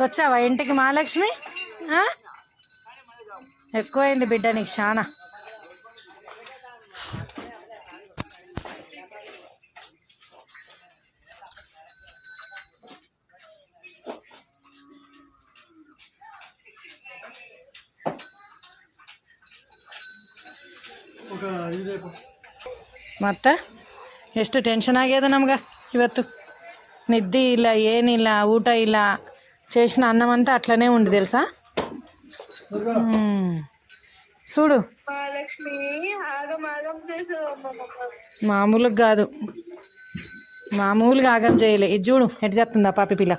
వచ్చావా ఇంటికి మహాలక్ష్మి? ఎక్కువైంది బిడ్డ నీకు చాలా. ಮತ್ತೆ ಎಷ್ಟು ಟೆನ್ಷನ್ ಆಗ್ಯದ ನಮ್ಗೆ ಇವತ್ತು. ನಿದ್ದೆ ಇಲ್ಲ, ಏನಿಲ್ಲ, ಊಟ ಇಲ್ಲ. చేసిన అన్నం అంతా అట్లనే ఉంది తెలుసా. చూడు మామూలుగా కాదు, మామూలుగా ఆగం చేయలే. ఇది చూడు ఎటు చేస్తుందా పాపి పిల్ల.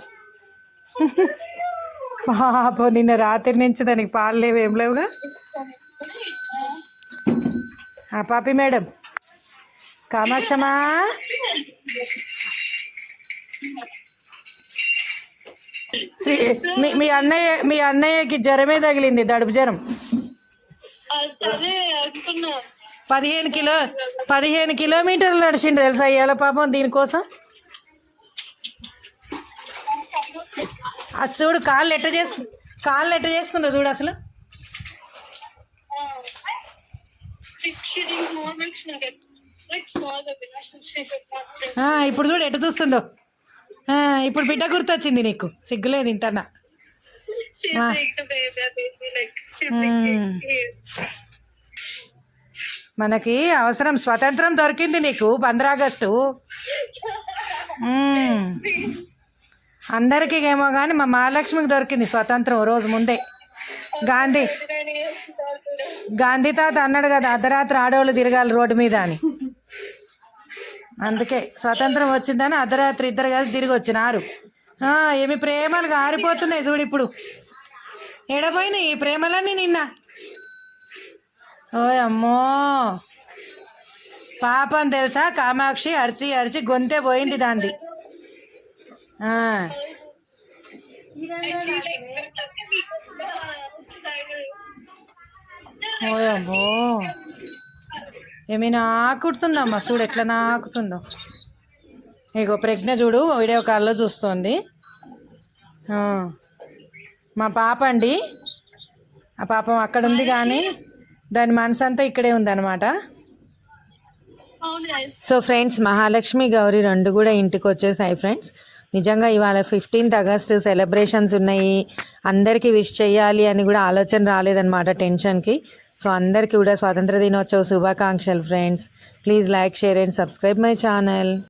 పాప నిన్న రాత్రి నుంచి దానికి పాలు లేవు, ఏం లేవుగా. పాపి మేడం, కామాక్షమా మీ అన్నయ్యకి జ్వరమే తగిలింది, దడుపు జ్వరం. 15 కిలోమీటర్లు నడిచిండు తెలుసా ఇవాళ పాపం దీనికోసం. అది చూడు కాళ్ళు ఎట్ట చేసుకుందో చూడు అసలు. ఇప్పుడు చూడు ఎట్ట చూస్తుందో. ఇప్పుడు బిడ్డ గుర్తొచ్చింది నీకు, సిగ్గులేదు ఇంతన్నా. మనకి అవసరం స్వతంత్రం దొరికింది నీకు 15 ఆగస్టు. అందరికీ ఏమో కానీ మా మహాలక్ష్మికి దొరికింది స్వతంత్రం రోజు ముందే. గాంధీ తాత అన్నాడు కదా, అర్ధరాత్రి ఆడవాళ్ళు తిరగాలి రోడ్డు మీద అని. అందుకే స్వతంత్రం వచ్చిందని అర్ధరాత్రి ఇద్దరు కలిసి తిరిగి వచ్చినారు. ఏమి ప్రేమలు ఆరిపోతున్నాయి చూడు ఇప్పుడు. ఎడపోయినాయి ఈ ప్రేమలన్నీ నిన్న. ఓ అమ్మో పాపం తెలుసా, కామాక్షి అరిచి అరిచి గొంతే పోయింది దాంది. ఓ అమ్మో ఏమైనా ఆకుతుందమ్మా, చూడు ఎట్లా నాకుతుందో. ఇగో ప్రజ్ఞ చూడు వీడియో కాల్లో చూస్తుంది. మా పాప అండి, ఆ పాపం అక్కడ ఉంది కానీ దాని మనసు అంతా ఇక్కడే ఉందన్నమాట. సో ఫ్రెండ్స్, మహాలక్ష్మి గౌరీ రెండు కూడా ఇంటికి వచ్చేసాయి ఫ్రెండ్స్. నిజంగా ఇవాళ 15th ఆగస్టు సెలబ్రేషన్స్ ఉన్నాయి, అందరికీ విష్ చేయాలి అని కూడా ఆలోచన రాలేదన్నమాట టెన్షన్కి. సో అందరికీ కూడా స్వాతంత్ర దినోత్సవ శుభాకాంక్షలు friends. Please like, share and subscribe my channel.